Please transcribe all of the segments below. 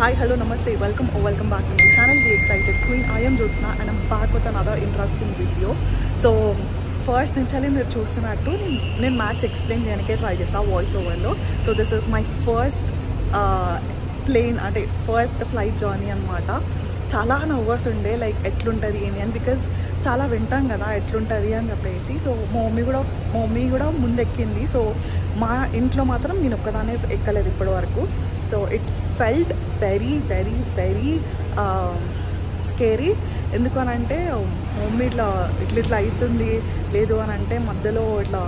Hi, hello, namaste, welcome back to my channel, The Excited Queen. I am Jyotsna and I'm back with another interesting video. So, first నుంచి మీరు చూస్తున్నట్టు నేను maths explain చేయడానికే try చేస్తాను voice ఓవర్లో. So this is my first plane అంటే first flight journey అనమాట. చాలా నర్వస్ ఉండే లైక్ ఎట్లుంటుంది ఏంటి అని, బికాజ్ చాలా వింటాం కదా ఎట్లుంటుంది అని చెప్పేసి. సో మా మమ్మీ కూడా ముందు ఎక్కింది. సో మా ఇంట్లో మాత్రం నేను ఒక్కదానే ఎక్కలేదు ఇప్పటి వరకు. So it felt very very very scary. ఎందుకు అని అంటే మమ్మీ ఇట్లా అవుతుంది లేదు అని అంటే మధ్యలో ఇట్లా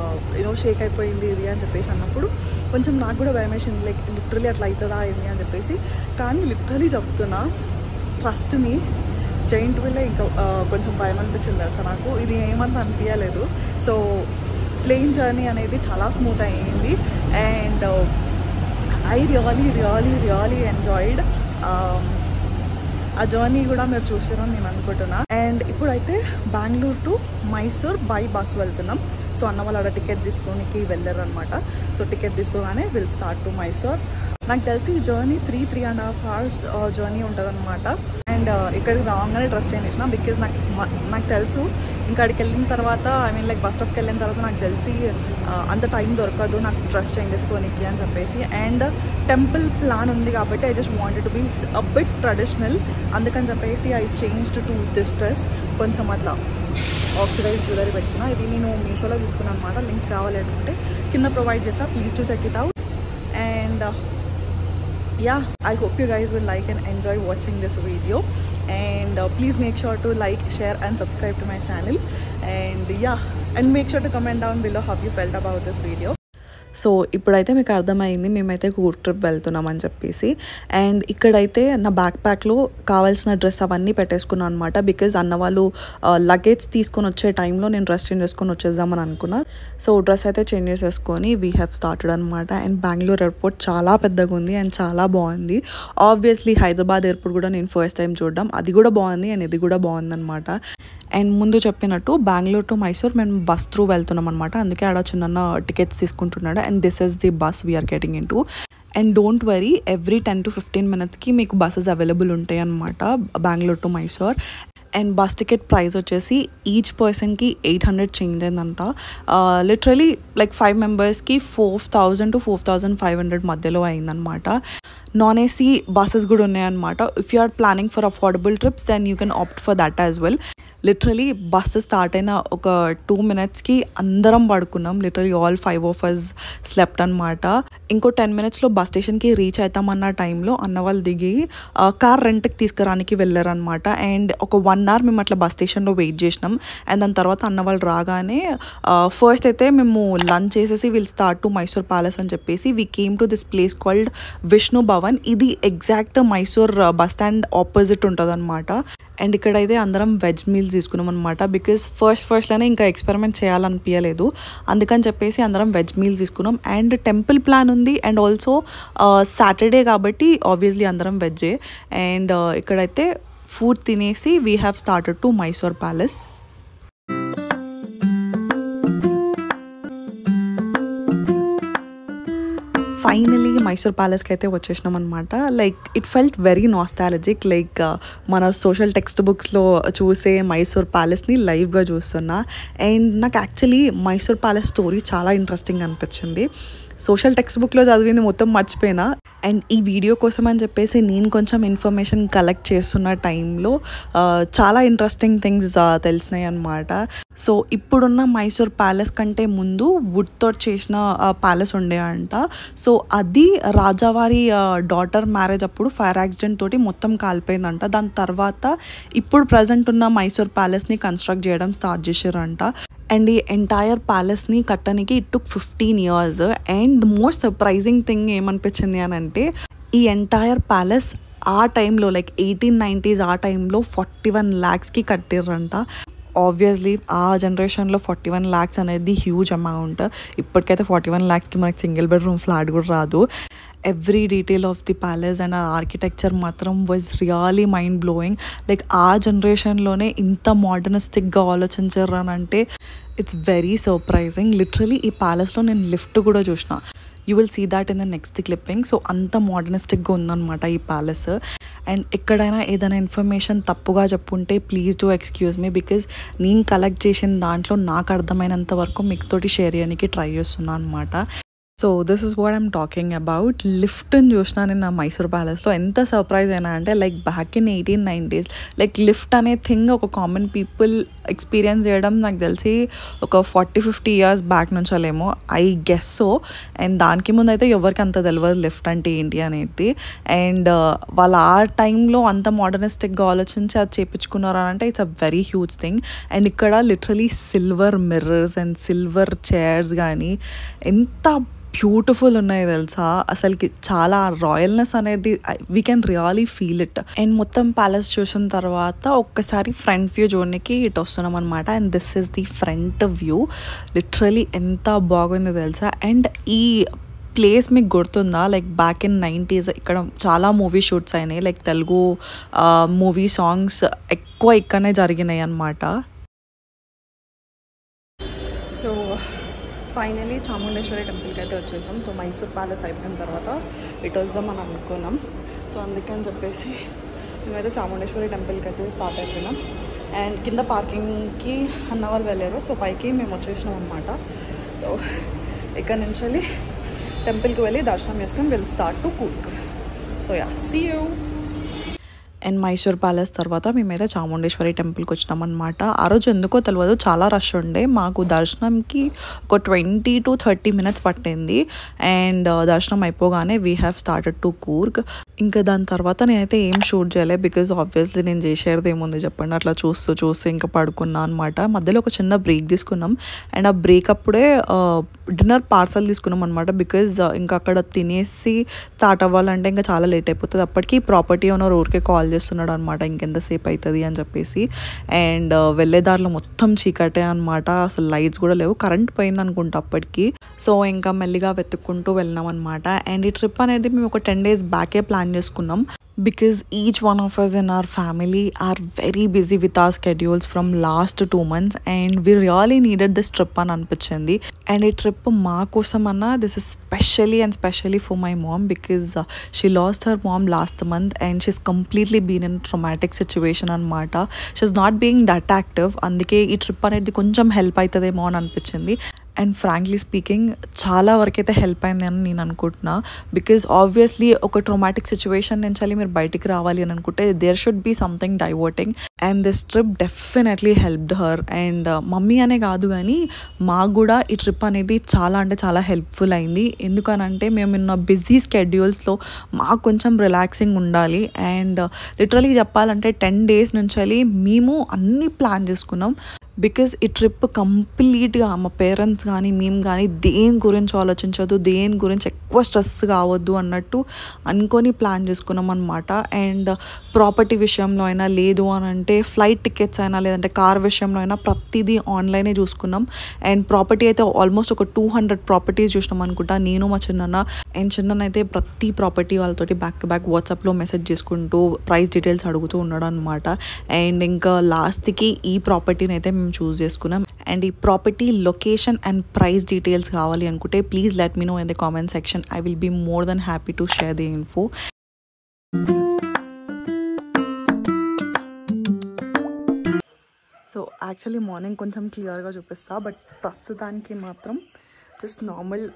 షేక్ అయిపోయింది ఇది అని చెప్పేసి అన్నప్పుడు కొంచెం నాకు కూడా భయం వేసింది, లైక్ లిటరలీ అట్లా అవుతుందా ఏంటి అని చెప్పేసి. కానీ లిటరలీ చెప్తున్నా, ట్రస్ట్ మీ, జైంట్ వీల్ ఇంకా కొంచెం భయం అనిపించింది తెలుసా నాకు. ఇది ఏమంత అనిపించలేదు. సో ప్లేన్ జర్నీ అనేది చాలా స్మూత్ అయ్యింది అండ్ ఐ రియలీ ఎంజాయిడ్. ఆ జర్నీ కూడా మీరు చూసారని నేను అనుకుంటున్నా. అండ్ ఇప్పుడైతే Bengaluru to Mysore by bus వెళ్తున్నాం. సో అన్న వాళ్ళు అక్కడ టికెట్ తీసుకోనికి వెళ్ళారు అనమాట. సో టికెట్ తీసుకోగానే విల్ స్టార్ట్ టు మైసూర్. నాకు తెలిసి ఈ జర్నీ 3.5 hours జర్నీ ఉంటుంది అనమాట. అండ్ ఇక్కడికి రాగానే డ్రెస్ చేంజ్ చేసిన, బికాజ్ నాకు తెలుసు ఇంకాడికి వెళ్ళిన తర్వాత లైక్ బస్ స్టాప్కి వెళ్ళిన తర్వాత నాకు తెలిసి అంత టైం దొరకదు నాకు డ్రెస్ చేంజ్ చేసుకోనికి అని చెప్పేసి. అండ్ టెంపుల్ ప్లాన్ ఉంది కాబట్టి I just wanted to be a bit traditional, అందుకని చెప్పేసి I changed to this dress. కొంచెం అట్లా ఆక్సిడైజ్ జ్యువెలరీ పెట్టుకున్నా. ఇది నేను మీషోలో తీసుకున్నాను అనమాట. లింక్స్ కావాలి అనుకుంటే కింద ప్రొవైడ్ చేసా, please to check it out. And yeah, I hope you guys will like and enjoy watching this video, and please make sure to like, share and subscribe to my channel. And and make sure to comment down below how you felt about this video. So ఇప్పుడైతే మీకు అర్థమైంది మేమైతే కూర్ trip వెళ్తున్నామని చెప్పేసి. And ఇక్కడైతే నా back ప్యాక్లో కావాల్సిన dress అవన్నీ పెట్టేసుకున్నాను అనమాట, బికాజ్ అన్న వాళ్ళు లగేజ్ తీసుకొని వచ్చే టైంలో నేను డ్రెస్ చేంజ్ చేసుకొని వచ్చేద్దామని అనుకున్నా. సో డ్రెస్ అయితే చేంజ్ చేసేసుకొని వీ హ్యావ్ స్టార్టెడ్ అనమాట. అండ్ బెంగళూరు ఎయిర్పోర్ట్ చాలా పెద్దగా ఉంది అండ్ చాలా బాగుంది. ఆబ్వియస్లీ హైదరాబాద్ ఎయిర్పోర్ట్ కూడా నేను ఫస్ట్ టైం చూడడం, అది కూడా బాగుంది అండ్ ఇది కూడా బాగుంది అనమాట. అండ్ ముందు చెప్పినట్టు బెంగళూరు టు మైసూర్ మేము బస్ త్రూ వెళ్తున్నాం అనమాట. అందుకే ఆడ చిన్న టికెట్స్ తీసుకుంటున్నాడు. And this is the bus we're getting into. And don't worry, every 10 to 15 minutesకి మీకు బస్సెస్ అవైలబుల్ ఉంటాయి అనమాట Bengaluru to Mysore. And bus ticket price వచ్చేసి ఈచ్ పర్సన్కి 800 చేంజ్ అయిందంట. లిటరలీ లైక్ 5 members-కి 4,000 to 4,500 మధ్యలో అయిందనమాట. నాన్ ఏసీ బస్సెస్ కూడా ఉన్నాయన్నమాట. If you are planning for affordable trips then you can opt for that as well. Literally bus start అయిన ఒక 2 minutesకి అందరం పడుకున్నాం. Literally all 5 of us slept అనమాట. ఇంకో 10 minutesలో బస్ స్టేషన్కి రీచ్ అవుతామన్న టైంలో అన్న వాళ్ళు దిగి కార్ రెంట్కి తీసుకురానికి వెళ్ళారనమాట. అండ్ ఒక 1 hour మేము అట్లా బస్ స్టేషన్లో వెయిట్ చేసినాం. అండ్ దాని తర్వాత అన్న వాళ్ళు రాగానే ఫస్ట్ అయితే మేము లంచ్ చేసేసి will start to Mysore palace అని చెప్పేసి we came to this place called Vishnu Bhavan. ఇది exact Mysore bus stand opposite ఉంటుంది అనమాట. అండ్ ఇక్కడైతే అందరం వెజ్ మీల్స్ తీసుకున్నాం అనమాట, బికాజ్ ఫస్ట్లోనే ఇంకా ఎక్స్పెరిమెంట్ చేయాలనిపించలేదు, అందుకని చెప్పేసి అందరం వెజ్ మీల్స్ తీసుకున్నాం. అండ్ టెంపుల్ ప్లాన్ ఉంది అండ్ ఆల్సో సాటర్డే కాబట్టి ఆబ్వియస్లీ అందరం వెజ్జే. అండ్ ఇక్కడైతే ఫుడ్ తినేసి we have started to Mysore palace. Finally Mysore ప్యాలెస్కి అయితే వచ్చేసినాం అనమాట. Like it felt very nostalgic, like మన సోషల్ టెక్స్ట్ బుక్స్లో చూసే మైసూర్ ప్యాలెస్ని లైవ్గా చూస్తున్నా. అండ్ నాకు యాక్చువల్లీ మైసూర్ ప్యాలెస్ స్టోరీ చాలా ఇంట్రెస్టింగ్ అనిపించింది. సోషల్ టెక్స్ట్ బుక్లో చదివింది మొత్తం మర్చిపోయినా. అండ్ ఈ వీడియో కోసం అని చెప్పేసి నేను కొంచెం ఇన్ఫర్మేషన్ కలెక్ట్ చేస్తున్న టైంలో చాలా ఇంట్రెస్టింగ్ థింగ్స్ తెలిసినాయి అనమాట. సో ఇప్పుడున్న మైసూర్ ప్యాలెస్ కంటే ముందు వుడ్తో చేసిన ప్యాలెస్ ఉండే అంట. సో అది రాజావారి డాటర్ మ్యారేజ్ అప్పుడు ఫైర్ యాక్సిడెంట్ తోటి మొత్తం కాలిపోయిందంట. దాని తర్వాత ఇప్పుడు ప్రజెంట్ ఉన్న మైసూర్ ప్యాలెస్ని కన్స్ట్రక్ట్ చేయడం స్టార్ట్ చేశారంట. అండ్ ఈ ఎంటైర్ ప్యాలెస్ని కట్టడానికి it took 15 years. And the most surprising thing ఏమనిపించింది అని అంటే ఈ ఎంటైర్ ప్యాలెస్ ఆ టైంలో లైక్ 1890s ఆ టైంలో 41 lakhsకి కట్టిర్రంట. ఆబ్వియస్లీ ఆ జనరేషన్లో 41 lakhs అనేది హ్యూజ్ అమౌంట్. ఇప్పటికైతే 41 lakhsకి మనకి సింగిల్ బెడ్రూమ్ ఫ్లాట్ కూడా రాదు. Every detail of the palace and ఆ ఆర్కిటెక్చర్ మాత్రం was really mind blowing. Like ఆ జనరేషన్లోనే ఇంత మోడర్నిస్టిక్గా ఆలోచించారు అని అంటే ఇట్స్ వెరీ సర్ప్రైజింగ్. లిటరలీ ఈ ప్యాలెస్లో నేను లిఫ్ట్ కూడా చూసిన. You will see that in the next clipping. So అంత మోడర్నిస్టిక్గా ఉందన్నమాట ఈ ప్యాలెస్. అండ్ ఎక్కడైనా ఏదైనా ఇన్ఫర్మేషన్ తప్పుగా చెప్పుంటే please do excuse me, because నేను కలెక్ట్ చేసిన దాంట్లో నాకు అర్థమైనంత వరకు మీతోటి షేర్ చేయడానికి ట్రై చేస్తున్నాను అనమాట. So this is what I'm talking about. లిఫ్ట్ని చూసినా నేను నా మైసూర్ ప్యాలెస్లో ఎంత సర్ప్రైజ్ అయినా అంటే like back in 1890s like lift అనే థింగ్ ఒక కామన్ పీపుల్ ఎక్స్పీరియన్స్ చేయడం నాకు తెలిసి ఒక 40-50 years బ్యాక్ నుంచి వాళ్ళేమో ఐ గెస్. సో అండ్ దానికి ముందు అయితే ఎవరికి అంత తెలియదు లిఫ్ట్ అంటే ఏంటి అనేది. అండ్ వాళ్ళ ఆ టైంలో అంత మోడర్నిస్టిక్గా ఆలోచించి అది చేయించుకున్నారు అని అంటే it's a very huge thing. And ఇక్కడ literally silver mirrors and silver chairs కానీ ఎంత బ్యూటిఫుల్ ఉన్నాయి తెలుసా. అసలుకి చాలా రాయల్నెస్ అనేది we can really feel it. And మొత్తం ప్యాలెస్ చూసిన తర్వాత ఒక్కసారి ఫ్రంట్ వ్యూ చూడడానికి ఇటు వస్తున్నాం అనమాట. And this is the front view. Literally ఎంత బాగుందో తెలుసా. అండ్ ఈ ప్లేస్ మీకు గుర్తుందా, లైక్ బ్యాక్ ఇన్ 90s ఇక్కడ చాలా మూవీ షూట్స్ అయినాయి. లైక్ తెలుగు మూవీ సాంగ్స్ ఎక్కువ ఇక్కడనే జరిగినాయి అన్నమాట. సో ఫైనలీ చాముండేశ్వరి టెంపుల్కి అయితే వచ్చేసాం. సో మైసూర్ ప్యాలెస్ అయిపోయిన తర్వాత ఇటు వద్దామని అనుకున్నాం. సో అందుకని చెప్పేసి మేమైతే చాముండేశ్వరి టెంపుల్కి అయితే స్టార్ట్ అయిపోయినాం. అండ్ కింద పార్కింగ్కి అన్నవాళ్ళు వెళ్ళారు. సో పైకి మేము వచ్చేసినాం అనమాట. సో ఇక్కడ నుంచి వెళ్ళి టెంపుల్కి వెళ్ళి దర్శనం చేసుకొని will start to Coorg. So yeah, see you. And Mysore palace తర్వాత మేమైతే చాముండేశ్వరి టెంపుల్కి వచ్చినాం అనమాట. ఆ రోజు ఎందుకో తెలియదు చాలా రష్ ఉండే. మాకు దర్శనంకి ఒక 20 to 30 minutes పట్టింది. అండ్ దర్శనం అయిపోగానే we have started to Coorg. ఇంకా దాని తర్వాత నేనైతే ఏం షూట్ చేయలేదు, బికాజ్ ఆబ్వియస్లీ నేను చేసేది ఏముంది చెప్పండి. అట్లా చూస్తూ ఇంకా పడుకున్నా అనమాట. మధ్యలో ఒక చిన్న బ్రేక్ తీసుకున్నాం. అండ్ ఆ బ్రేక్ అప్పుడే డిన్నర్ పార్సల్ తీసుకున్నాం అనమాట. బికాజ్ ఇంకా అక్కడ తినేసి స్టార్ట్ అవ్వాలంటే ఇంకా చాలా లేట్ అయిపోతుంది. అప్పటికి ప్రాపర్టీ ఓనర్ ఊరికే కాల్ చేస్తున్నాడు అనమాట, ఇంకెంతసేపు అవుతుంది అని చెప్పేసి. అండ్ వెళ్ళేదారిలో మొత్తం చీకటే అనమాట. అసలు లైట్స్ కూడా లేవు, కరెంట్ పోయింది అనుకుంటా అప్పటికి. సో ఇంకా మెల్లిగా వెతుక్కుంటూ వెళ్ళినాం అనమాట. అండ్ ఈ ట్రిప్ అనేది మేము ఒక 10 days బ్యాకే ప్లాన్ చేసుకున్నాం. because each one of us in our family are very busy with our schedules from last 2 months and we really needed this trip అని అనిపించింది. అండ్ ఈ ట్రిప్ మా కోసం అన్న this is specially for my mom because she lost her mom last month and she's completely been in traumatic situation అనమాట. she's not being that active. అందుకే ఈ trip అనేది కొంచెం హెల్ప్ అవుతుందేమో అని అనిపించింది. అండ్ ఫ్రాంక్లీ స్పీకింగ్ చాలా వరకైతే హెల్ప్ అయింది అని నేను అనుకుంటున్నా. బికాజ్ ఆబ్వియస్లీ ఒక ట్రామాటిక్ సిచ్యువేషన్ నుంచి మీరు బయటికి రావాలి అని అనుకుంటే there should be something diverting. And this trip definitely helped her. And mummy అనే కాదు కానీ మాకు కూడా ఈ ట్రిప్ అనేది చాలా అంటే చాలా హెల్ప్ఫుల్ అయింది. ఎందుకనంటే మేము ఉన్న బిజీ స్కెడ్యూల్స్లో మాకు కొంచెం రిలాక్సింగ్ ఉండాలి. అండ్ లిటరలీ చెప్పాలంటే 10 days నుంచి మేము అన్నీ ప్లాన్ చేసుకున్నాం. బికాజ్ ఈ ట్రిప్ కంప్లీట్గా మా పేరెంట్స్ కానీ మేము కానీ దేని గురించి ఆలోచించదు, దేని గురించి ఎక్కువ స్ట్రెస్ కావద్దు అన్నట్టు అనుకొని ప్లాన్ చేసుకున్నాం అనమాట. అండ్ ప్రాపర్టీ విషయంలో అయినా లేదు అని అంటే ఫ్లైట్ టికెట్స్ అయినా లేదంటే కార్ విషయంలో అయినా ప్రతిదీ ఆన్లైనే చూసుకున్నాం. అండ్ ప్రాపర్టీ అయితే ఆల్మోస్ట్ ఒక 200 ప్రాపర్టీస్ చూసినాం అనుకుంటా నేను మా చిన్న. అండ్ చిన్న అయితే ప్రతి ప్రాపర్టీ వాళ్ళతోటి బ్యాక్ టు బ్యాక్ వాట్సాప్లో మెసేజ్ చేసుకుంటూ ప్రైస్ డీటెయిల్స్ అడుగుతూ ఉన్నాడు అనమాట. అండ్ ఇంకా లాస్ట్కి ఈ ప్రాపర్టీని అయితే మేము చూస్ చేసుకున్నాం. అండ్ ఈ property location and price details కావాలి అనుకుంటే please let me know in the comment section. I will be more than happy to share the info. So actually morning కొంచెం క్లియర్గా చూపిస్తా, బట్ ప్రస్తుతానికి మాత్రం జస్ట్ నార్మల్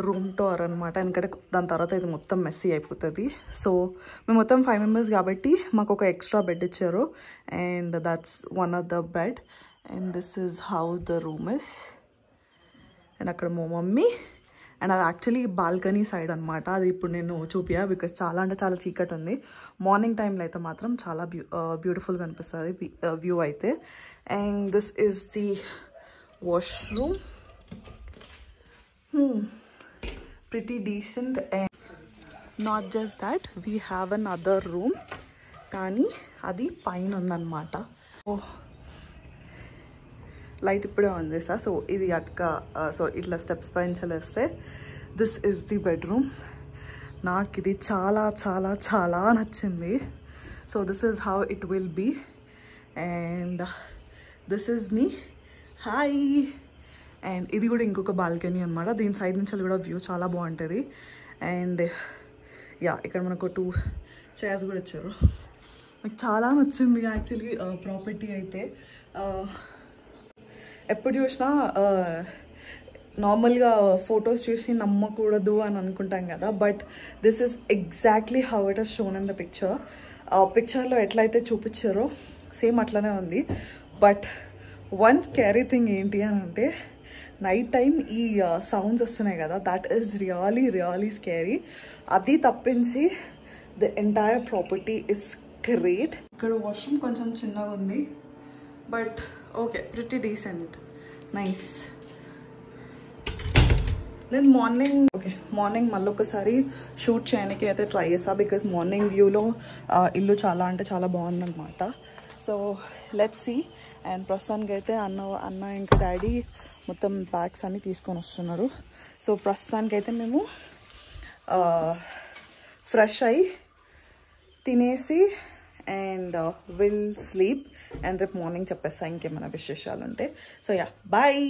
రూమ్ టూర్ అనమాట. ఎందుకంటే దాని తర్వాత ఇది మొత్తం మెస్సీ అయిపోతుంది. సో మేము మొత్తం 5 members కాబట్టి మాకు ఒక ఎక్స్ట్రా బెడ్ ఇచ్చారు. And that's one of the bed. And this is how the room is. And అక్కడ మా మమ్మీ. అండ్ అది యాక్చువల్లీ బాల్కనీ సైడ్ అనమాట. అది ఇప్పుడు నేను చూపియా బికాస్ చాలా అంటే చాలా చీకటి ఉంది. మార్నింగ్ టైంలో అయితే మాత్రం చాలా బ్యూటిఫుల్గా అనిపిస్తుంది వ్యూ అయితే. And this is the washroom. Pretty decent. And not just that, we have another room కానీ అది పైన ఉందన్నమాట. లైట్ ఇప్పుడే ఆన్ చేసా. సో ఇది అట్క సో ఇట్లా స్టెప్స్ పైన చలేస్తే దిస్ ఈజ్ ది బెడ్రూమ్. నాకు ఇది చాలా చాలా చాలా నచ్చింది. So this is how it will be. And this is me. Hi. And ఇది కూడా ఇంకొక బాల్కనీ అనమాట. దీని సైడ్ నుంచి కూడా వ్యూ చాలా బాగుంటుంది. అండ్ యా ఇక్కడ మనకు 2 చైర్స్ కూడా ఇచ్చారు. నాకు చాలా నచ్చింది యాక్చువల్లీ ప్రాపర్టీ అయితే. ఎప్పుడు చూసినా నార్మల్గా ఫొటోస్ చూసి నమ్మకూడదు అని అనుకుంటాం కదా, but this is exactly how it is shown in the picture. పిక్చర్లో ఎట్లయితే చూపించారో సేమ్ అట్లనే ఉంది. బట్ వన్ స్కేరీ థింగ్ ఏంటి అని అంటే నైట్ టైం ఈ సౌండ్స్ వస్తున్నాయి కదా, that is really really scary. అది తప్పించి the entire property is great. ఇక్కడ వాష్రూమ్ కొంచెం చిన్నగా ఉంది, but okay, pretty decent, nice. నేను మార్నింగ్ మళ్ళీ ఒకసారి షూట్ చేయడానికి అయితే ట్రై చేస్తాను, బికాజ్ మార్నింగ్ వ్యూలో ఇల్లు చాలా అంటే చాలా బాగుందన్నమాట. So let's see. అండ్ ప్రస్తుతానికి అయితే అన్న ఇంకా డాడీ మొత్తం బ్యాగ్స్ అన్నీ తీసుకొని వస్తున్నారు. సో ప్రస్తుతానికి అయితే మేము ఫ్రెష్ అయ్యి తినేసి అండ్ విల్ స్లీప్. అండ్ రేపు మార్నింగ్ చెప్పేస్తా ఇంకేమైనా విశేషాలు ఉంటే. So yeah, bye.